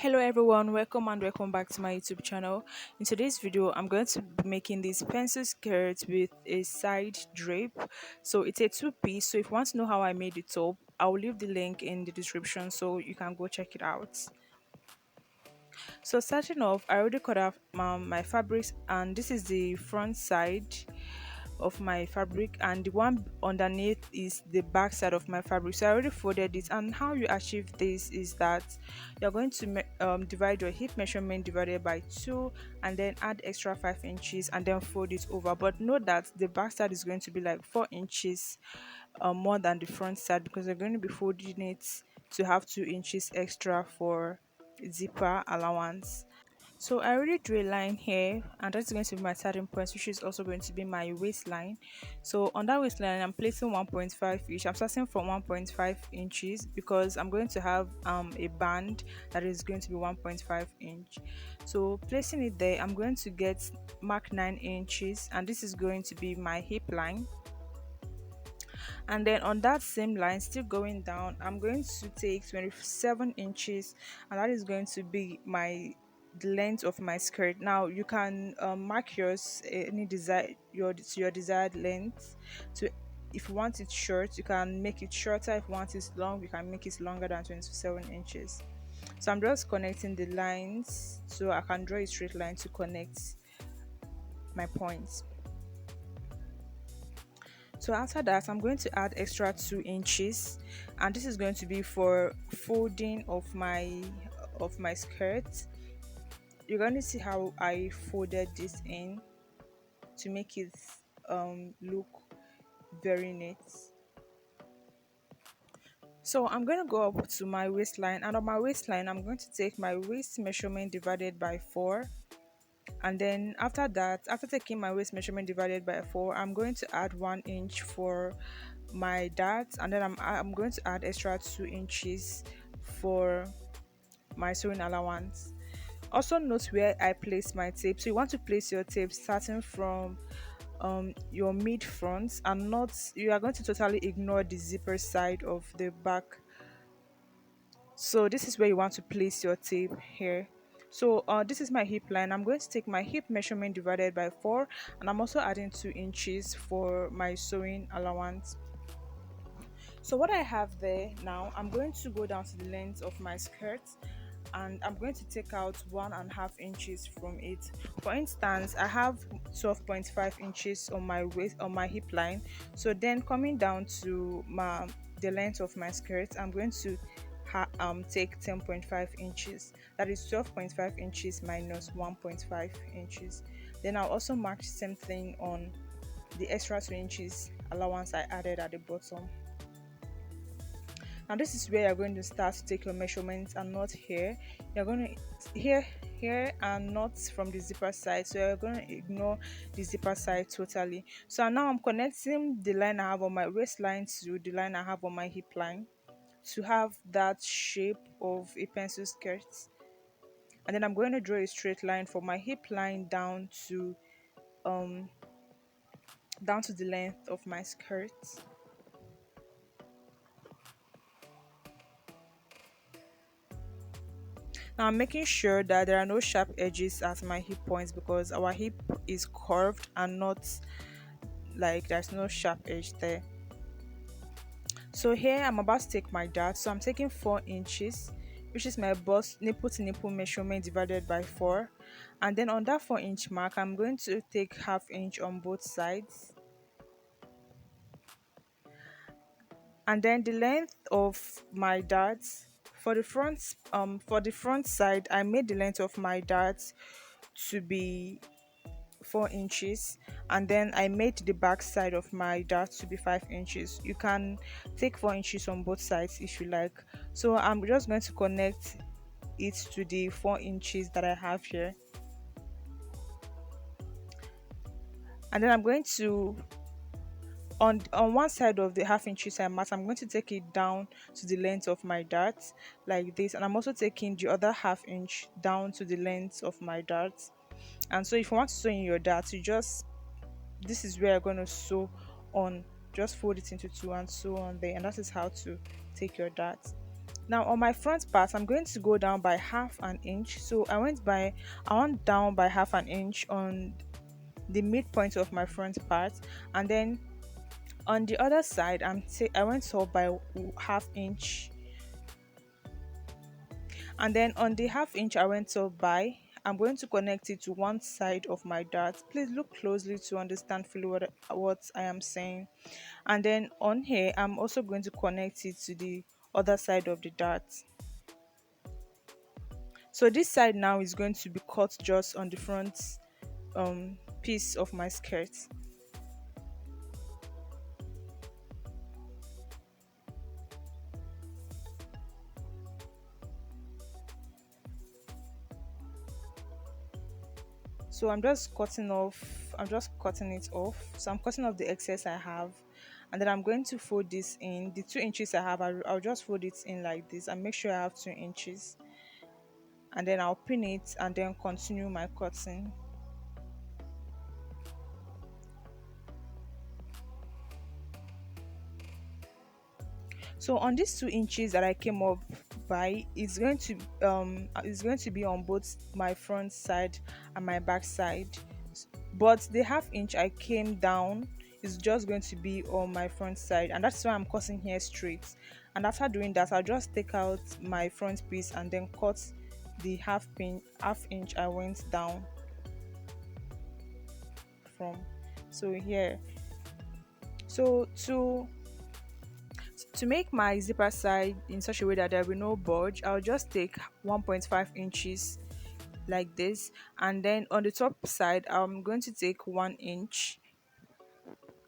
Hello everyone, welcome and welcome back to my YouTube channel. In today's video, I'm going to be making this pencil skirt with a side drape. So it's a two-piece. So if you want to know how I made the top, I'll leave the link in the description so you can go check it out. So starting off, I already cut off my fabrics, and this is the front side of my fabric, and the one underneath is the back side of my fabric. So I already folded it, and how you achieve this is that you're going to divide your hip measurement divided by 2 and then add extra 5 inches and then fold it over. But note that the back side is going to be like 4 inches more than the front side, because you're going to be folding it to have 2 inches extra for zipper allowance. So I already drew a line here, and that's going to be my starting point, which is also going to be my waistline. So on that waistline, I'm placing 1.5 inch. I'm starting from 1.5 inches because I'm going to have a band that is going to be 1.5 inch. So placing it there, I'm going to get mark 9 inches, and this is going to be my hip line. And then on that same line, still going down, I'm going to take 27 inches, and that is going to be my the length of my skirt. Now you can mark yours any desire your desired length. To if you want it short, you can make it shorter. If you want it long, you can make it longer than 27 inches. So I'm just connecting the lines so I can draw a straight line to connect my points. So after that, I'm going to add extra 2 inches, and this is going to be for folding of my skirt. You're going to see how I folded this in to make it look very neat. So I'm going to go up to my waistline, and on my waistline I'm going to take my waist measurement divided by 4. And then after that, after taking my waist measurement divided by 4, I'm going to add 1 inch for my dart, and then I'm going to add extra 2 inches for my sewing allowance. Also note where I place my tape. So you want to place your tape starting from your mid front, and not, you are going to totally ignore the zipper side of the back. So this is where you want to place your tape here. So this is my hip line. I'm going to take my hip measurement divided by 4, and I'm also adding 2 inches for my sewing allowance. So what I have there now, I'm going to go down to the length of my skirt, and I'm going to take out 1.5 inches from it. For instance, I have 12.5 inches on my waist, on my hip line. So then coming down to the length of my skirt, I'm going to take 10.5 inches. That is 12.5 inches minus 1.5 inches. Then I'll also mark the same thing on the extra 2 inches allowance I added at the bottom. Now this is where you're going to start to take your measurements, and not here. You're going to here and not from the zipper side, so you're going to ignore the zipper side totally. So now I'm connecting the line I have on my waistline to the line I have on my hip line to have that shape of a pencil skirt. And then I'm going to draw a straight line from my hip line um down to the length of my skirt. Now I'm making sure that there are no sharp edges at my hip points, because our hip is curved and not like there's no sharp edge there. So here I'm about to take my dart. So I'm taking 4 inches, which is my bust nipple to nipple measurement divided by 4. And then on that 4-inch mark, I'm going to take half inch on both sides. And then the length of my darts for the front side, I made the length of my darts to be 4 inches, and then I made the back side of my dart to be 5 inches. You can take 4 inches on both sides if you like. So I'm just going to connect it to the 4 inches that I have here, and then I'm going to on one side of the half inches I marked, I'm going to take it down to the length of my dart like this, and I'm also taking the other half inch down to the length of my dart. And so if you want to sew in your dart, you just, this is where you're going to sew on, just fold it into two and sew on there, and that is how to take your dart. Now on my front part, I'm going to go down by half an inch. So I went down by half an inch on the midpoint of my front part, and then on the other side, I went up by half inch, and then on the half inch I went up by, I'm going to connect it to one side of my dart. Please look closely to understand fully what I am saying. And then on here, I'm also going to connect it to the other side of the dart. So this side now is going to be cut just on the front piece of my skirt. So I'm just cutting it off. So I'm cutting off the excess I have, and then I'm going to fold this in. The 2 inches I have, I'll just fold it in like this and make sure I have 2 inches, and then I'll pin it and then continue my cutting. So on these 2 inches that I came up by, it's going to be on both my front side and my back side. But the half inch I came down is just going to be on my front side, and that's why I'm cutting here straight. And after doing that, I'll just take out my front piece and then cut the half inch I went down from. So here, so to make my zipper side in such a way that there will be no bulge, I'll just take 1.5 inches like this, and then on the top side I'm going to take 1 inch,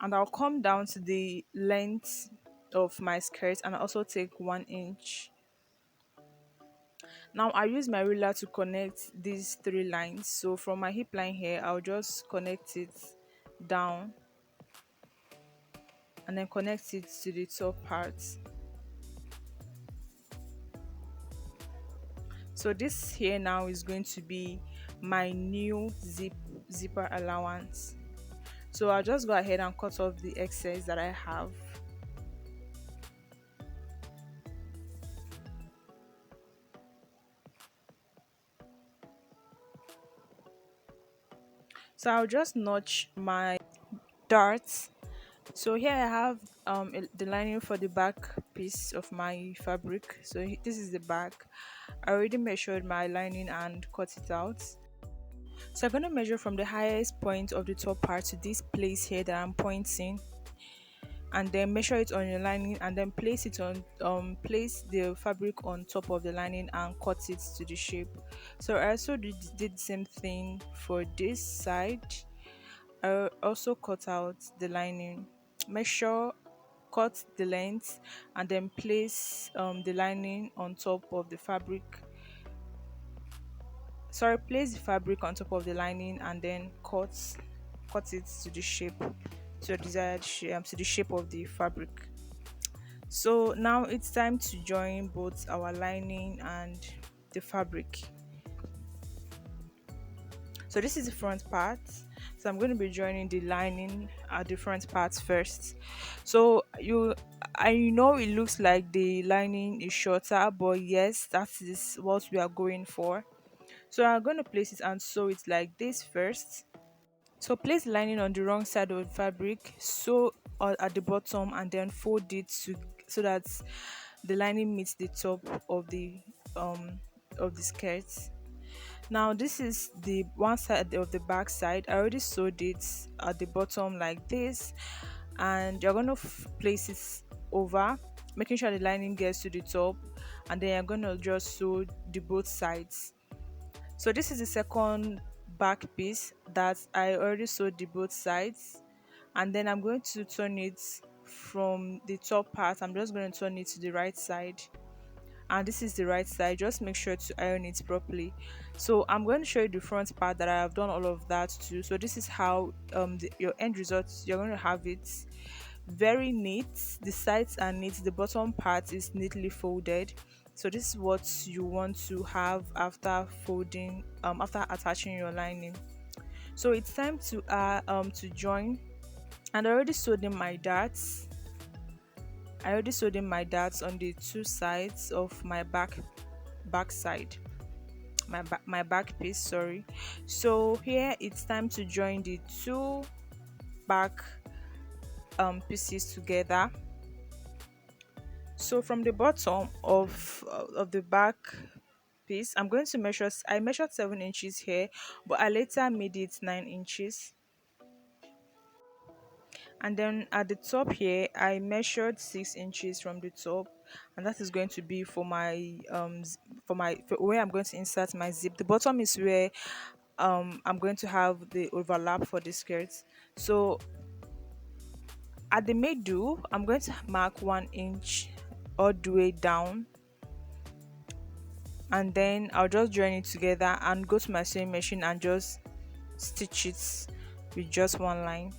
and I'll come down to the length of my skirt and also take 1 inch. Now I use my ruler to connect these three lines. So from my hip line here, I'll just connect it down and then connect it to the top part. So this here now is going to be my new zipper allowance. So I'll just go ahead and cut off the excess that I have. So I'll just notch my darts. So here I have the lining for the back piece of my fabric. So this is the back. I already measured my lining and cut it out. So I'm going to measure from the highest point of the top part to this place here that I'm pointing, and then measure it on your lining, and then place the fabric on top of the lining and cut it to the shape. So I also did the same thing for this side. I also cut out the lining, measure, cut the length, and then place the lining on top of the fabric. Sorry, place the fabric on top of the lining and then cut it to the shape, to your desired shape, to the shape of the fabric. So now it's time to join both our lining and the fabric. So this is the front part. So I'm going to be joining the lining at the front part first. So I know it looks like the lining is shorter, but yes, that is what we are going for. So I'm going to place it and sew it like this first. So place the lining on the wrong side of the fabric, sew at the bottom, and then fold it so that the lining meets the top um of the skirt. Now this is the one side of the back side. I already sewed it at the bottom like this, and you're going to place it over, making sure the lining gets to the top, and then you're going to just sew the both sides. So this is the second back piece that I already sewed the both sides, and then I'm going to turn it from the top part. I'm just going to turn it to the right side, and this is the right side. Just make sure to iron it properly. So I'm going to show you the front part that I have done all of that too. So this is how your end result, you're going to have it very neat. The sides are neat, the bottom part is neatly folded. So this is what you want to have after folding, after attaching your lining. So it's time to join, and I already sewed in my darts. I already sewed in my darts on the two sides of my back side, my back piece, sorry. So here it's time to join the two back pieces together. So from the bottom of the back piece, I'm going to measure. I measured 7 inches here, but I later made it 9 inches. And then at the top here, I measured 6 inches from the top, and that is going to be for my for where I'm going to insert my zip. The bottom is where I'm going to have the overlap for the skirts. So at the middle, I'm going to mark 1 inch all the way down, and then I'll just join it together and go to my sewing machine and just stitch it with just one line.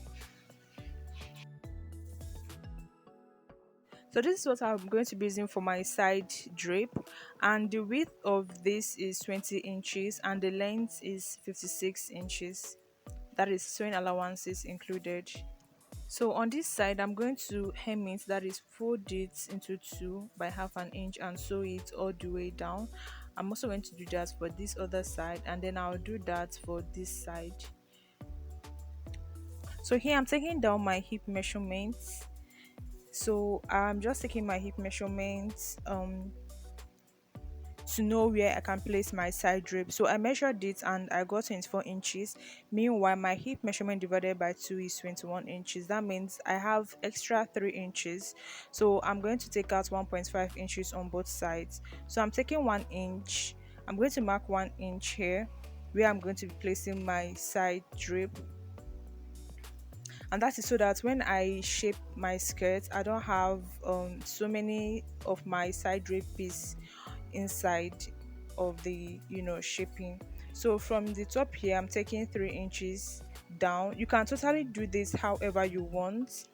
So this is what I'm going to be using for my side drape, and the width of this is 20 inches and the length is 56 inches. That is sewing allowances included. So on this side, I'm going to hem it, that is fold it into two by half an inch and sew it all the way down. I'm also going to do that for this other side, and then I'll do that for this side. So here I'm taking down my hip measurements. So I'm just taking my hip measurements to know where I can place my side drape. So I measured it and I got 24 inches. Meanwhile, my hip measurement divided by 2 is 21 inches. That means I have extra 3 inches. So I'm going to take out 1.5 inches on both sides. So I'm taking 1 inch. I'm going to mark 1 inch here where I'm going to be placing my side drape, and that is so that when I shape my skirt, I don't have so many of my side drape piece inside of the shaping. So from the top here, I'm taking 3 inches down. You can totally do this however you want.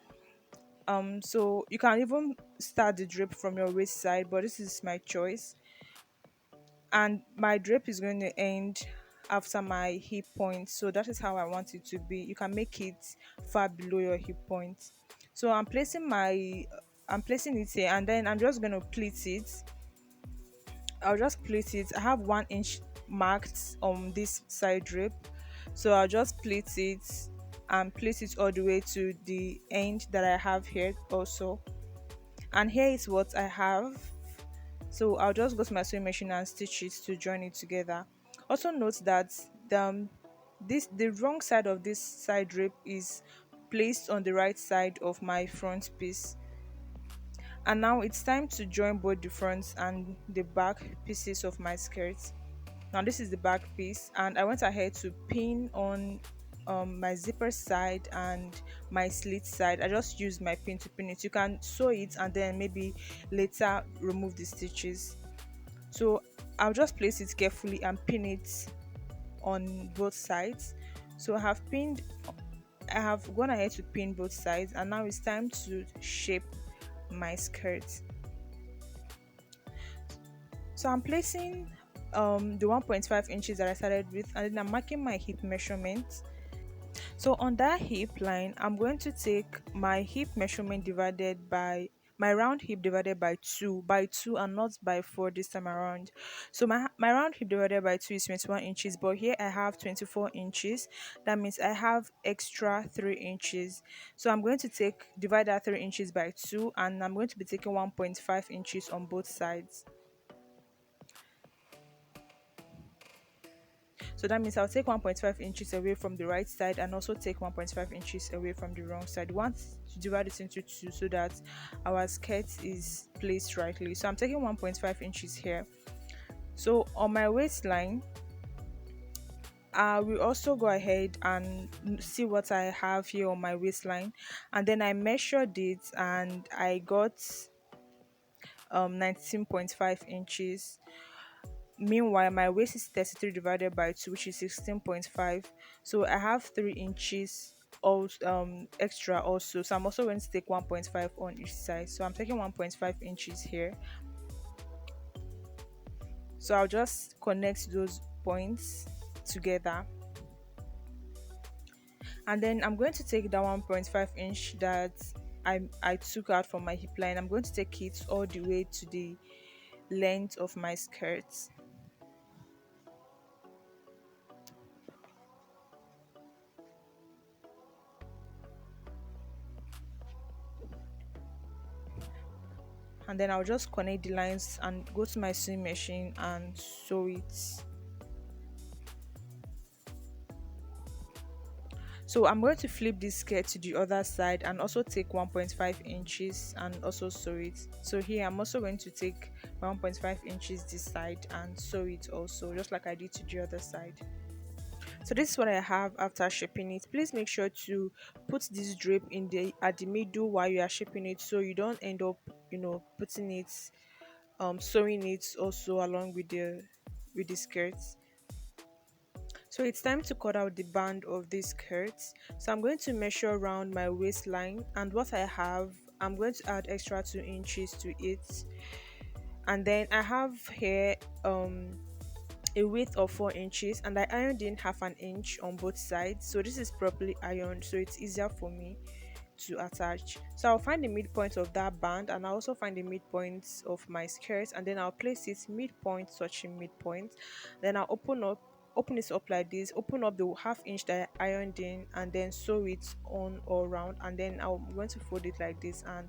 So you can even start the drape from your waist side, but this is my choice. And my drape is going to end after my hip point, so that is how I want it to be. You can make it far below your hip point. So I'm placing it here, and then I'm just going to pleat it. I'll just pleat it. I have 1 inch marked on this side drape, so I'll just pleat it and place it all the way to the end that I have here also. And here is what I have. So I'll just go to my sewing machine and stitch it to join it together. Also note that the wrong side of this side drape is placed on the right side of my front piece. And now it's time to join both the front and the back pieces of my skirt. Now this is the back piece, and I went ahead to pin on my zipper side and my slit side. I just used my pin to pin it. You can sew it and then maybe later remove the stitches. So I'll just place it carefully and pin it on both sides. So I have gone ahead to pin both sides, and now it's time to shape my skirt. So I'm placing the 1.5 inches that I started with, and then I'm marking my hip measurement. So on that hip line, I'm going to take my hip measurement divided by my round hip divided by 2 and not by 4 this time around. So my round hip divided by 2 is 21 inches, but here I have 24 inches. That means I have extra 3 inches. So I'm going to divide that 3 inches by 2, and I'm going to be taking 1.5 inches on both sides. So that means I'll take 1.5 inches away from the right side and also take 1.5 inches away from the wrong side. We want to divide it into 2 so that our skirt is placed rightly. So I'm taking 1.5 inches here. So on my waistline, I will also go ahead and see what I have here on my waistline, and then I measured it and I got 19.5 inches. Meanwhile, my waist is 33 divided by 2, which is 16.5. So I have 3 inches extra also. So I'm also going to take 1.5 on each side. So I'm taking 1.5 inches here. So I'll just connect those points together. And then I'm going to take that 1.5 inch that I took out from my hip line, I'm going to take it all the way to the length of my skirt. And then I'll just connect the lines and go to my sewing machine and sew it. So I'm going to flip this skirt to the other side and also take 1.5 inches and also sew it. So here I'm also going to take 1.5 inches this side and sew it also, just like I did to the other side. So this is what I have after shaping it. Please make sure to put this drape in the at the middle while you are shaping it, so you don't end up, putting it, sewing it also along with the skirts. So it's time to cut out the band of this skirt. So I'm going to measure around my waistline, and what I have, I'm going to add extra 2 inches to it. And then I have here a width of 4 inches, and I ironed in half an inch on both sides, so this is properly ironed, so it's easier for me to attach. So I'll find the midpoint of that band, and I'll also find the midpoint of my skirt, and then I'll place it midpoint touching midpoint. Then I'll open it up like this, open up the half inch that I ironed in, and then sew it on all around, and then I'm going to fold it like this and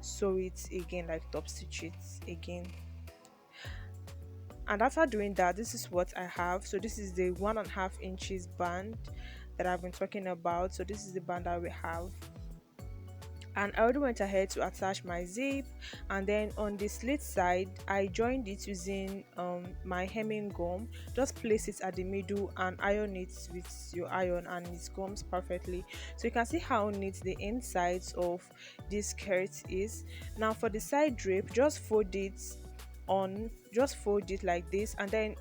sew it again, like top stitch it again. And after doing that, this is what I have. So this is the 1.5 inches band that I've been talking about. So this is the band that we have, and I already went ahead to attach my zip. And then on the slit side, I joined it using my hemming gum. Just place it at the middle and iron it with your iron, and it comes perfectly. So you can see how neat the insides of this skirt is. Now for the side drape, just fold it like this, and then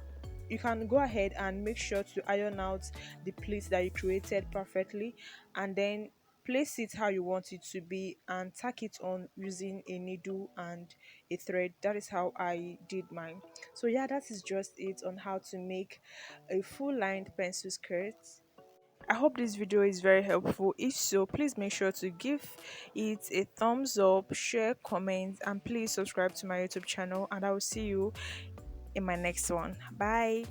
you can go ahead and make sure to iron out the pleats that you created perfectly, and then place it how you want it to be and tack it on using a needle and a thread. That is how I did mine. So yeah, that is just it on how to make a full lined pencil skirt. I hope this video is very helpful. If so, please make sure to give it a thumbs up, share, comment, and please subscribe to my YouTube channel, and I will see you in my next one. Bye.